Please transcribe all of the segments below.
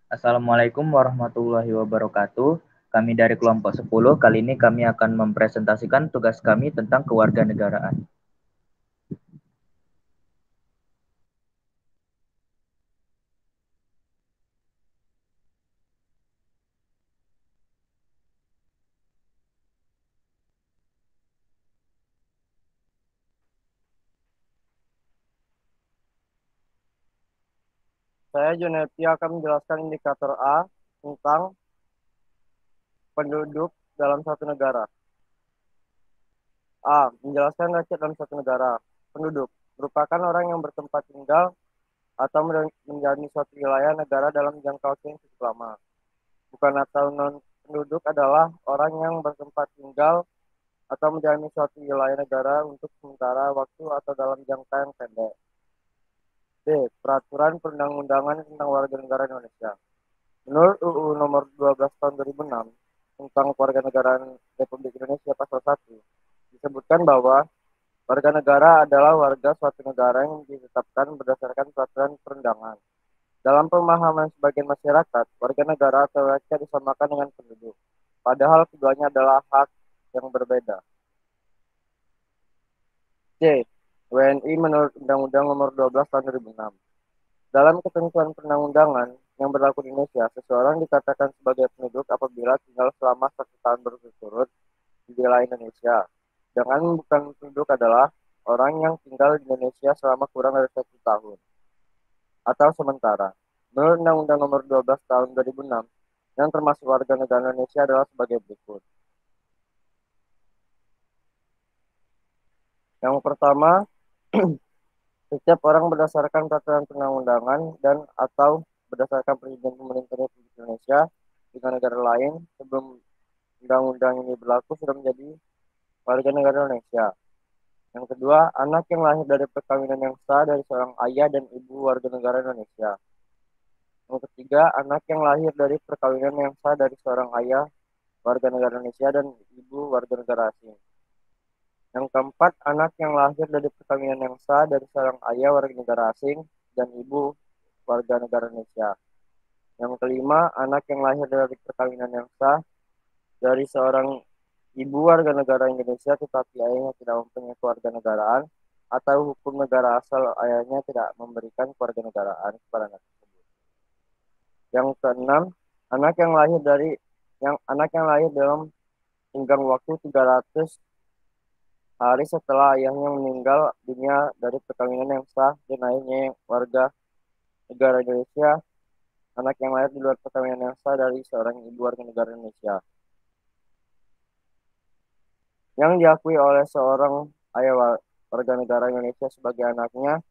Assalamualaikum warahmatullahi wabarakatuh. Kami dari kelompok 10, kali ini kami akan mempresentasikan tugas kami tentang kewarganegaraan. Saya Juneti akan menjelaskan indikator A tentang penduduk dalam satu negara. A. Menjelaskan rakyat dalam satu negara. Penduduk merupakan orang yang bertempat tinggal atau menjalani suatu wilayah negara dalam jangka waktu yang cukup lama. Bukan atau non penduduk adalah orang yang bertempat tinggal atau menjalani suatu wilayah negara untuk sementara waktu atau dalam jangka yang pendek. B. Peraturan perundang-undangan tentang warga negara Indonesia. Menurut UU Nomor 12 Tahun 2006 tentang Kewarganegaraan Republik Indonesia Pasal 1 disebutkan bahwa warga negara adalah warga suatu negara yang ditetapkan berdasarkan peraturan perundangan. Dalam pemahaman sebagian masyarakat, warga negara atau rakyat disamakan dengan penduduk. Padahal keduanya adalah hak yang berbeda. C. WNI menurut Undang-Undang Nomor 12 Tahun 2006. Dalam ketentuan perundang-undangan yang berlaku di Indonesia, seseorang dikatakan sebagai penduduk apabila tinggal selama 1 tahun berturut-turut di wilayah Indonesia. Sedangkan bukan penduduk adalah orang yang tinggal di Indonesia selama kurang dari 1 tahun atau sementara. Menurut Undang-Undang Nomor 12 Tahun 2006, yang termasuk warga negara Indonesia adalah sebagai berikut. Yang pertama, setiap orang berdasarkan peraturan perundang-undangan dan atau berdasarkan perjanjian pemerintah Republik Indonesia dengan negara lain sebelum undang-undang ini berlaku sudah menjadi warga negara Indonesia. Yang kedua, anak yang lahir dari perkawinan yang sah dari seorang ayah dan ibu warga negara Indonesia. Yang ketiga, anak yang lahir dari perkawinan yang sah dari seorang ayah warga negara Indonesia dan ibu warga negara asing. Yang keempat, anak yang lahir dari perkawinan yang sah dari seorang ayah warga negara asing dan ibu warga negara Indonesia. Yang kelima, anak yang lahir dari perkawinan yang sah dari seorang ibu warga negara Indonesia tetapi ayahnya tidak mempunyai kewarganegaraan atau hukum negara asal ayahnya tidak memberikan kewarganegaraan kepada anak tersebut. Yang keenam, anak yang lahir dari anak yang lahir dalam tenggang waktu 300 hari setelah ayahnya meninggal dunia dari perkawinan yang sah dan ayahnya yang warga negara Indonesia, anak yang lahir di luar perkawinan yang sah dari seorang ibu warga negara Indonesia yang diakui oleh seorang ayah warga negara Indonesia sebagai anaknya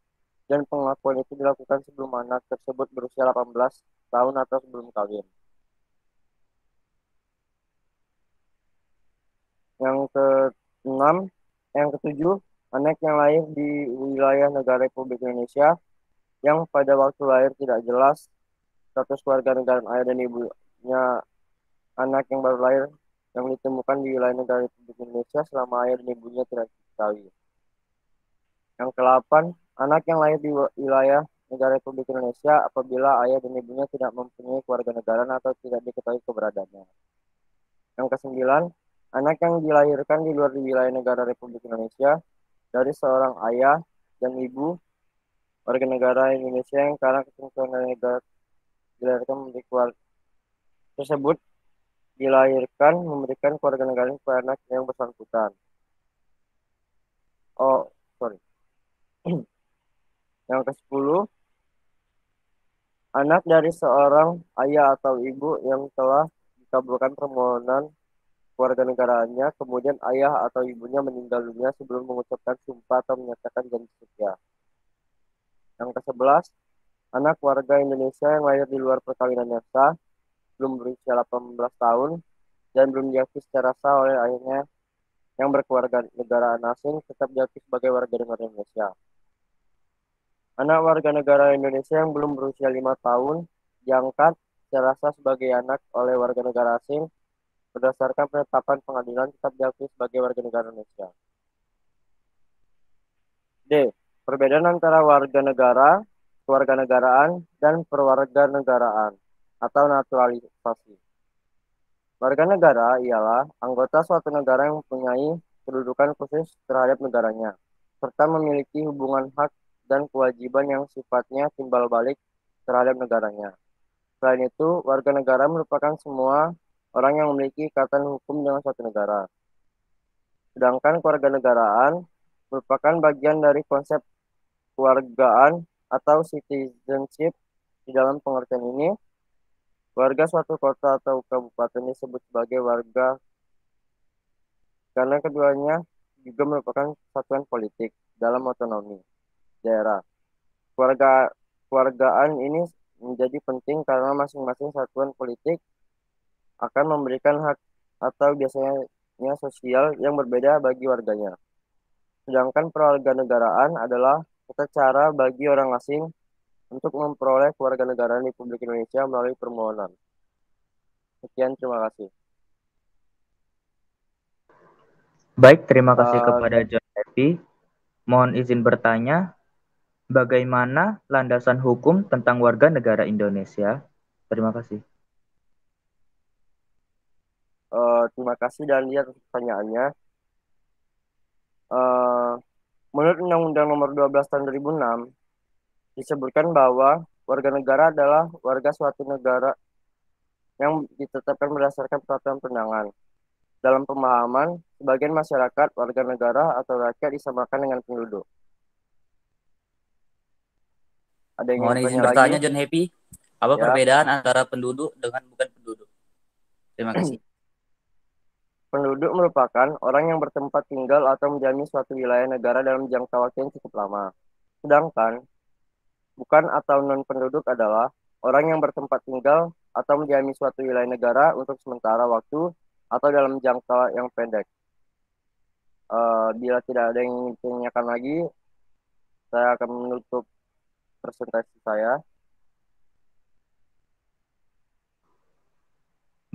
dan pengakuan itu dilakukan sebelum anak tersebut berusia 18 tahun atau sebelum kawin. Yang keenam, yang ketujuh, anak yang lahir di wilayah negara Republik Indonesia yang pada waktu lahir tidak jelas status kewarganegaraan ayah dan ibunya anak yang baru lahir yang ditemukan di wilayah negara Republik Indonesia selama ayah dan ibunya tidak diketahui. Yang kedelapan, anak yang lahir di wilayah negara Republik Indonesia apabila ayah dan ibunya tidak mempunyai kewarganegaraan atau tidak diketahui keberadaannya. Yang kesembilan, anak yang dilahirkan di luar wilayah negara Republik Indonesia dari seorang ayah dan ibu warga negara Indonesia yang karena ketentuan negara dilahirkan memiliki keluarga tersebut dilahirkan memberikan kewarganegaraan kepada anak yang bersangkutan. Oh, sorry. Yang ke-10, anak dari seorang ayah atau ibu yang telah dikabulkan permohonan kewarganegaraannya, kemudian ayah atau ibunya meninggal dunia sebelum mengucapkan sumpah atau menyatakan janji setia. Yang ke-11, anak warga Indonesia yang lahir di luar perkawinan yang sah, belum berusia 18 tahun, dan belum diakui secara sah oleh ayahnya yang berkeluarga negaraan asing, tetap diakui sebagai warga negara Indonesia. Anak warga negara Indonesia yang belum berusia 5 tahun diangkat secara sah sebagai anak oleh warga negara asing berdasarkan penetapan pengadilan tetap diakui sebagai warga negara Indonesia. D. Perbedaan antara warga negara, kewarganegaraan, dan perwarganegaraan. atau naturalisasi. Warga negara ialah anggota suatu negara yang mempunyai kedudukan khusus terhadap negaranya, serta memiliki hubungan hak dan kewajiban yang sifatnya timbal balik terhadap negaranya. Selain itu, warga negara merupakan semua orang yang memiliki ikatan hukum dengan suatu negara. Sedangkan kewarganegaraan merupakan bagian dari konsep kewargaan atau citizenship. Di dalam pengertian ini, warga suatu kota atau kabupaten disebut sebagai warga karena keduanya juga merupakan satuan politik dalam otonomi daerah. Keluarga kewargaan ini menjadi penting karena masing-masing satuan politik akan memberikan hak atau biasanya sosial yang berbeda bagi warganya. Sedangkan negaraan adalah tata cara bagi orang asing untuk memperoleh kewarganegaraan di Republik Indonesia melalui permohonan. Sekian, terima kasih. Baik, terima kasih Uh, kepada John Happy. Mohon izin bertanya, bagaimana landasan hukum tentang warga negara Indonesia? Terima kasih. Terima kasih dan lihat pertanyaannya. Uh, Menurut Undang-Undang Nomor 12 Tahun 2006, disebutkan bahwa warga negara adalah warga suatu negara yang ditetapkan berdasarkan peraturan perundangan. Dalam pemahaman, sebagian masyarakat, warga negara, atau rakyat disamakan dengan penduduk. Ada yang ingin Mohon izin bertanya lagi? bertanya, John Happy. Apa Ya. perbedaan antara penduduk dengan bukan penduduk? Terima kasih. Penduduk merupakan orang yang bertempat tinggal atau menjalani suatu wilayah negara dalam jangka waktu yang cukup lama. Sedangkan bukan atau non-penduduk adalah orang yang bertempat tinggal atau menjalani suatu wilayah negara untuk sementara waktu atau dalam jangka yang pendek. Bila tidak ada yang ingin ditanyakan lagi, saya akan menutup presentasi saya.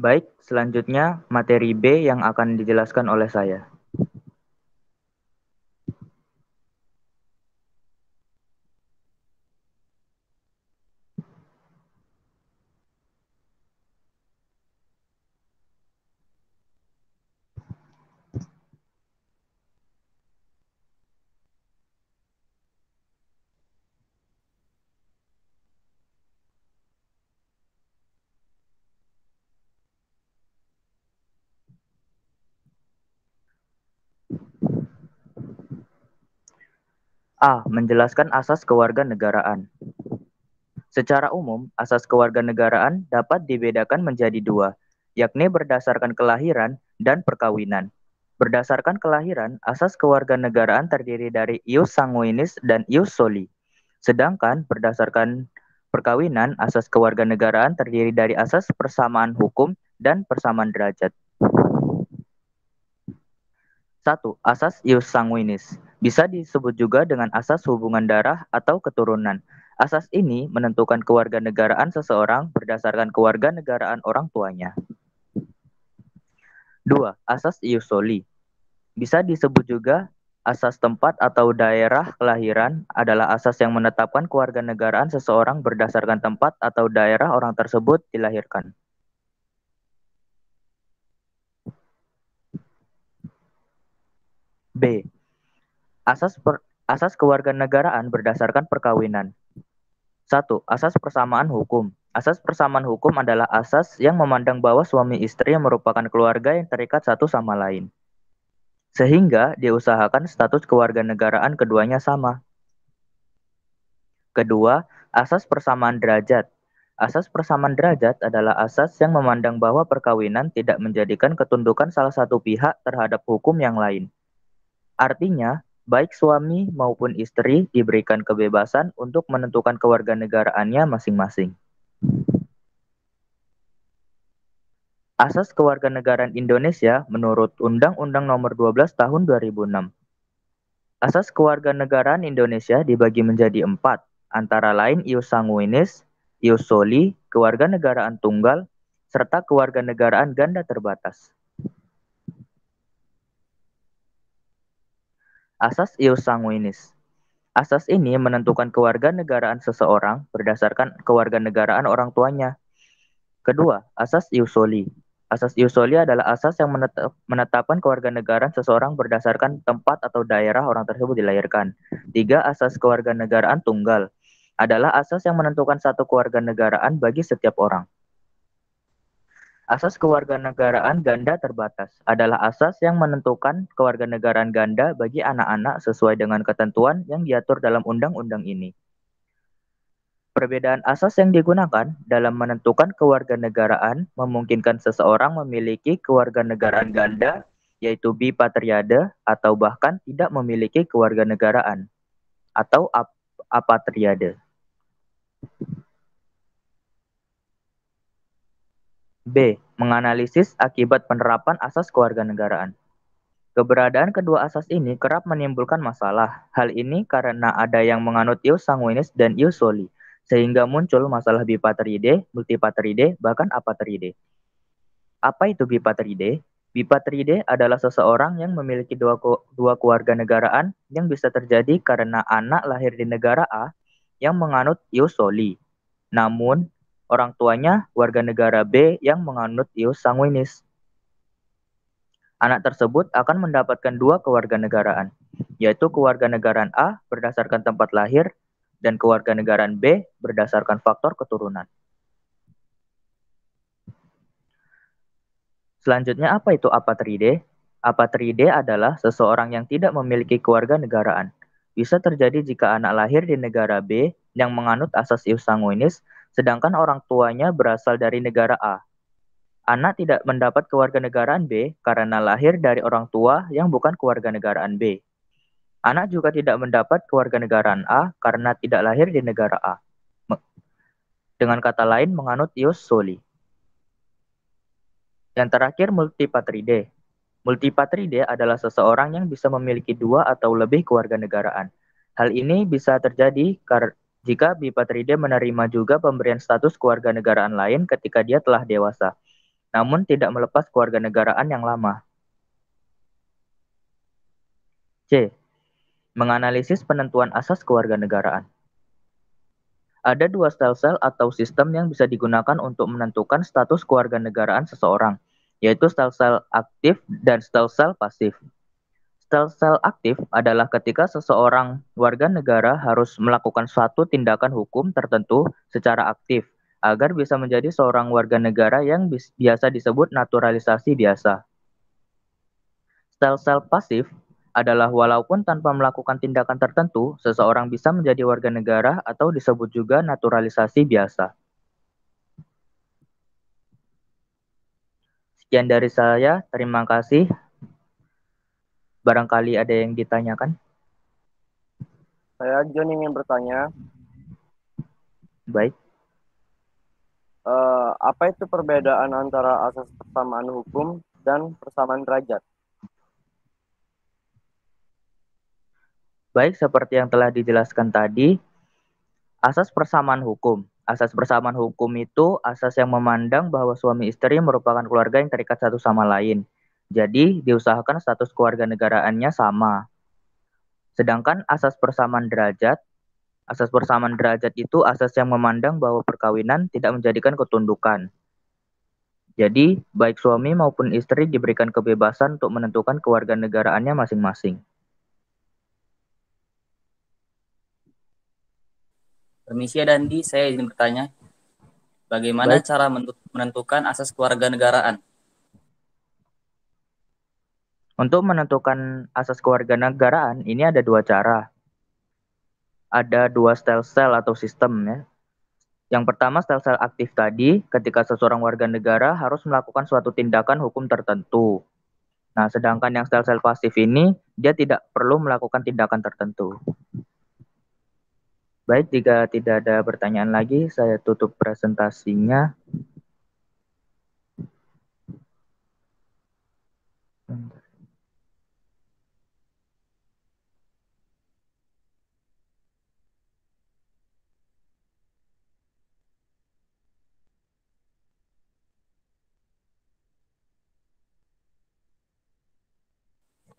Baik, selanjutnya materi B yang akan dijelaskan oleh saya. A. Menjelaskan asas kewarganegaraan. Secara umum, asas kewarganegaraan dapat dibedakan menjadi dua, yakni berdasarkan kelahiran dan perkawinan. Berdasarkan kelahiran, asas kewarganegaraan terdiri dari ius sanguinis dan ius soli. Sedangkan berdasarkan perkawinan, asas kewarganegaraan terdiri dari asas persamaan hukum dan persamaan derajat. 1. Asas ius sanguinis. Bisa disebut juga dengan asas hubungan darah atau keturunan. Asas ini menentukan kewarganegaraan seseorang berdasarkan kewarganegaraan orang tuanya. 2. Asas ius soli. Bisa disebut juga asas tempat atau daerah kelahiran adalah asas yang menetapkan kewarganegaraan seseorang berdasarkan tempat atau daerah orang tersebut dilahirkan. B. Asas kewarganegaraan berdasarkan perkawinan. 1. Asas persamaan hukum. Asas persamaan hukum adalah asas yang memandang bahwa suami istri yang merupakan keluarga yang terikat satu sama lain. Sehingga diusahakan status kewarganegaraan keduanya sama. Kedua, asas persamaan derajat. Asas persamaan derajat adalah asas yang memandang bahwa perkawinan tidak menjadikan ketundukan salah satu pihak terhadap hukum yang lain. Artinya, baik suami maupun istri diberikan kebebasan untuk menentukan kewarganegaraannya masing-masing. Asas Kewarganegaraan Indonesia menurut Undang-Undang Nomor 12 Tahun 2006. Asas kewarganegaraan Indonesia dibagi menjadi 4, antara lain ius sanguinis, ius soli, kewarganegaraan tunggal, serta kewarganegaraan ganda terbatas. Asas ius sanguinis. Asas ini menentukan kewarganegaraan seseorang berdasarkan kewarganegaraan orang tuanya. Kedua, asas ius soli. Asas ius soli adalah asas yang menetapkan kewarganegaraan seseorang berdasarkan tempat atau daerah orang tersebut dilahirkan. Tiga, asas kewarganegaraan tunggal adalah asas yang menentukan satu kewarganegaraan bagi setiap orang. Asas kewarganegaraan ganda terbatas adalah asas yang menentukan kewarganegaraan ganda bagi anak-anak sesuai dengan ketentuan yang diatur dalam undang-undang ini. Perbedaan asas yang digunakan dalam menentukan kewarganegaraan memungkinkan seseorang memiliki kewarganegaraan ganda, yaitu bipatriade, atau bahkan tidak memiliki kewarganegaraan, atau apatriade. B. Menganalisis akibat penerapan asas kewarganegaraan. Keberadaan kedua asas ini kerap menimbulkan masalah. Hal ini karena ada yang menganut ius sanguinis dan ius soli, sehingga muncul masalah bipatride, multipatride, bahkan apatride. Apa itu bipatride? Bipatride adalah seseorang yang memiliki dua kewarganegaraan yang bisa terjadi karena anak lahir di negara A yang menganut ius soli. Namun, orang tuanya warga negara B yang menganut ius sanguinis. Anak tersebut akan mendapatkan dua kewarganegaraan, yaitu kewarganegaraan A berdasarkan tempat lahir dan kewarganegaraan B berdasarkan faktor keturunan. Selanjutnya, apa itu apatride? Apatride adalah seseorang yang tidak memiliki kewarganegaraan. Bisa terjadi jika anak lahir di negara B yang menganut asas ius sanguinis, sedangkan orang tuanya berasal dari negara A. Anak tidak mendapat kewarganegaraan B karena lahir dari orang tua yang bukan kewarganegaraan B. Anak juga tidak mendapat kewarganegaraan A karena tidak lahir di negara A. Dengan kata lain, menganut ius soli. Yang terakhir, multipatride. Multipatride adalah seseorang yang bisa memiliki dua atau lebih kewarganegaraan. Hal ini bisa terjadi jika bipatride menerima juga pemberian status kewarganegaraan lain ketika dia telah dewasa, namun tidak melepas kewarganegaraan yang lama. C. Menganalisis penentuan asas kewarganegaraan. Ada dua sel-sel atau sistem yang bisa digunakan untuk menentukan status kewarganegaraan seseorang, yaitu sel-sel aktif dan sel-sel pasif. Sel-sel aktif adalah ketika seseorang warga negara harus melakukan suatu tindakan hukum tertentu secara aktif agar bisa menjadi seorang warga negara yang biasa disebut naturalisasi biasa. Sel-sel pasif adalah walaupun tanpa melakukan tindakan tertentu, seseorang bisa menjadi warga negara atau disebut juga naturalisasi biasa. Sekian dari saya, terima kasih. Barangkali ada yang ditanyakan? Saya John ingin bertanya, Baik. apa itu perbedaan antara asas persamaan hukum dan persamaan derajat? Baik, seperti yang telah dijelaskan tadi, asas persamaan hukum. Asas persamaan hukum itu asas yang memandang bahwa suami istri merupakan keluarga yang terikat satu sama lain. Jadi, diusahakan status kewarganegaraannya sama. Sedangkan asas persamaan derajat itu asas yang memandang bahwa perkawinan tidak menjadikan ketundukan. Jadi, baik suami maupun istri diberikan kebebasan untuk menentukan kewarganegaraannya masing-masing. Permisi ya Dandi, saya izin bertanya, bagaimana Baik, cara menentukan asas kewarganegaraan? untuk menentukan asas kewarganegaraan ini ada dua cara. Ada dua sel-sel atau sistem ya. Yang pertama sel-sel aktif tadi, ketika seseorang warga negara harus melakukan suatu tindakan hukum tertentu. Nah, sedangkan yang sel-sel pasif ini, dia tidak perlu melakukan tindakan tertentu. Baik, jika tidak ada pertanyaan lagi, saya tutup presentasinya.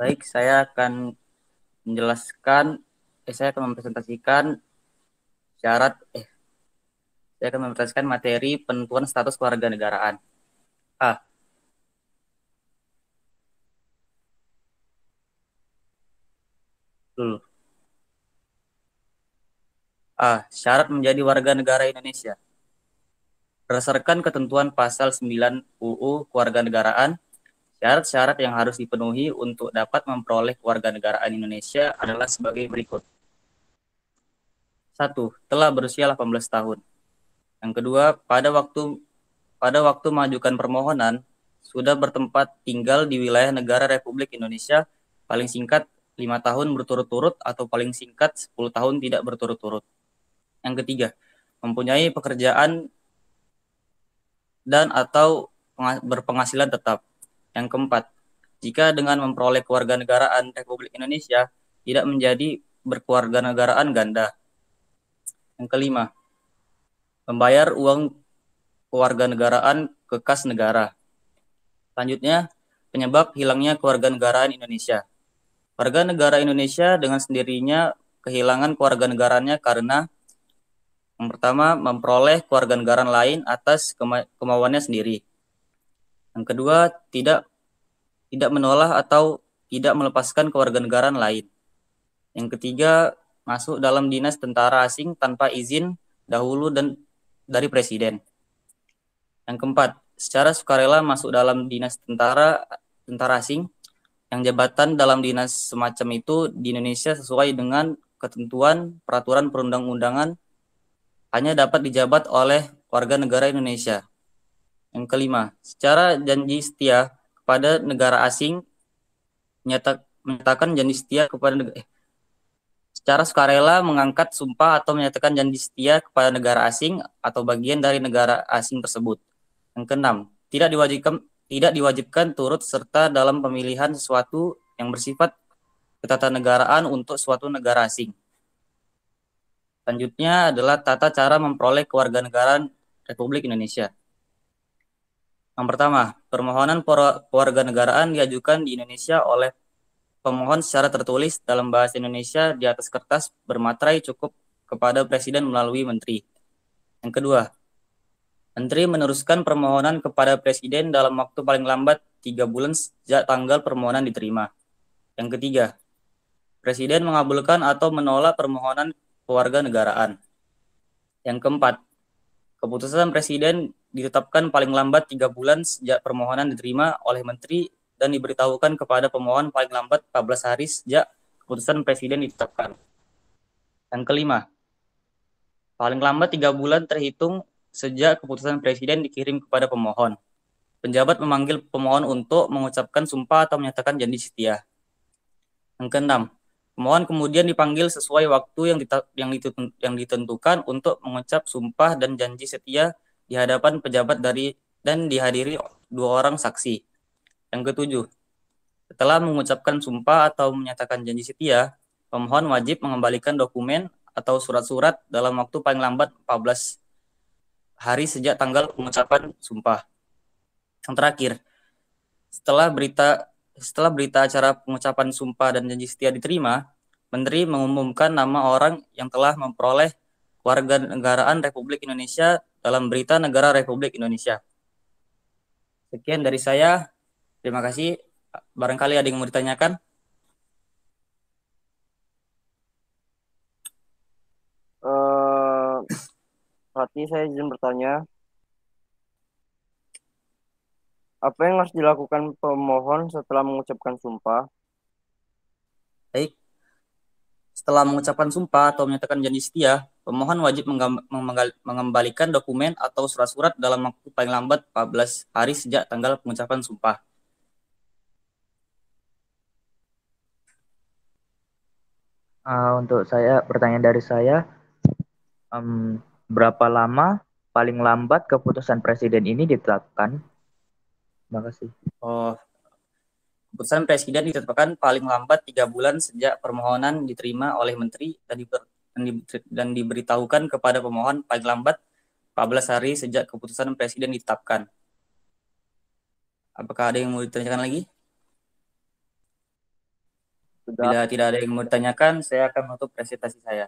Baik, saya akan menjelaskan, saya akan mempresentasikan syarat Saya akan memprioritaskan materi penentuan status kewarganegaraan. A. Dulu. A. Syarat menjadi warga negara Indonesia. Berdasarkan ketentuan pasal 9 UU Kewarganegaraan, syarat-syarat yang harus dipenuhi untuk dapat memperoleh kewarganegaraan Indonesia adalah sebagai berikut. 1. Telah berusia 18 tahun. Yang kedua, pada waktu mengajukan permohonan, sudah bertempat tinggal di wilayah negara Republik Indonesia paling singkat 5 tahun berturut-turut atau paling singkat 10 tahun tidak berturut-turut. Yang ketiga, mempunyai pekerjaan dan atau berpenghasilan tetap. Yang keempat, jika dengan memperoleh kewarganegaraan Republik Indonesia tidak menjadi berkewarganegaraan ganda. Yang kelima, membayar uang kewarganegaraan ke kas negara. Selanjutnya, penyebab hilangnya kewarganegaraan Indonesia. Warga negara Indonesia dengan sendirinya kehilangan kewarganegaraannya karena yang pertama, memperoleh kewarganegaraan lain atas kemauannya sendiri. Yang kedua, tidak menolak atau tidak melepaskan kewarganegaraan lain. Yang ketiga, masuk dalam dinas tentara asing tanpa izin dahulu dan dari presiden. Yang keempat, secara sukarela masuk dalam dinas tentara asing yang jabatan dalam dinas semacam itu di Indonesia sesuai dengan ketentuan peraturan perundang-undangan hanya dapat dijabat oleh warga negara Indonesia. Yang kelima, secara janji setia kepada negara asing, menyatakan janji setia kepada secara sukarela mengangkat sumpah atau menyatakan janji setia kepada negara asing atau bagian dari negara asing tersebut. Yang keenam, tidak diwajibkan turut serta dalam pemilihan sesuatu yang bersifat ketatanegaraan untuk suatu negara asing. Selanjutnya adalah tata cara memperoleh kewarganegaraan Republik Indonesia. Yang pertama, permohonan kewarganegaraan diajukan di Indonesia oleh pemohon secara tertulis dalam bahasa Indonesia di atas kertas bermaterai cukup kepada Presiden melalui Menteri. Yang kedua, Menteri meneruskan permohonan kepada Presiden dalam waktu paling lambat 3 bulan sejak tanggal permohonan diterima. Yang ketiga, Presiden mengabulkan atau menolak permohonan kewarganegaraan. Yang keempat, keputusan Presiden ditetapkan paling lambat 3 bulan sejak permohonan diterima oleh Menteri dan diberitahukan kepada pemohon paling lambat 14 hari sejak keputusan Presiden ditetapkan. Yang kelima, paling lambat 3 bulan terhitung sejak keputusan Presiden dikirim kepada pemohon. Penjabat memanggil pemohon untuk mengucapkan sumpah atau menyatakan janji setia. Yang keenam, pemohon kemudian dipanggil sesuai waktu yang ditentukan untuk mengucap sumpah dan janji setia di hadapan pejabat dan dihadiri 2 orang saksi. Yang ketujuh, setelah mengucapkan sumpah atau menyatakan janji setia, pemohon wajib mengembalikan dokumen atau surat-surat dalam waktu paling lambat 14 hari sejak tanggal pengucapan sumpah. Yang terakhir, setelah berita acara pengucapan sumpah dan janji setia diterima, Menteri mengumumkan nama orang yang telah memperoleh kewarganegaraan Republik Indonesia dalam Berita Negara Republik Indonesia. Sekian dari saya. Terima kasih. Barangkali ada yang mau ditanyakan? Berarti saya izin bertanya, apa yang harus dilakukan pemohon setelah mengucapkan sumpah? Baik. Setelah mengucapkan sumpah atau menyatakan janji setia, pemohon wajib mengembalikan dokumen atau surat-surat dalam waktu paling lambat 14 hari sejak tanggal pengucapan sumpah. Untuk pertanyaan dari saya, berapa lama paling lambat keputusan Presiden ini ditetapkan? Terima kasih. Keputusan Presiden ditetapkan paling lambat 3 bulan sejak permohonan diterima oleh Menteri dan diberitahukan kepada pemohon paling lambat 14 hari sejak keputusan Presiden ditetapkan. Apakah ada yang mau ditanyakan lagi? Bila tidak ada yang mau ditanyakan, saya akan menutup presentasi saya.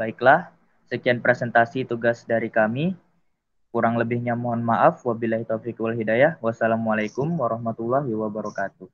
Baiklah, sekian presentasi tugas dari kami. Kurang lebihnya mohon maaf. Wabillahi taufiq wal hidayah. Wassalamualaikum warahmatullahi wabarakatuh.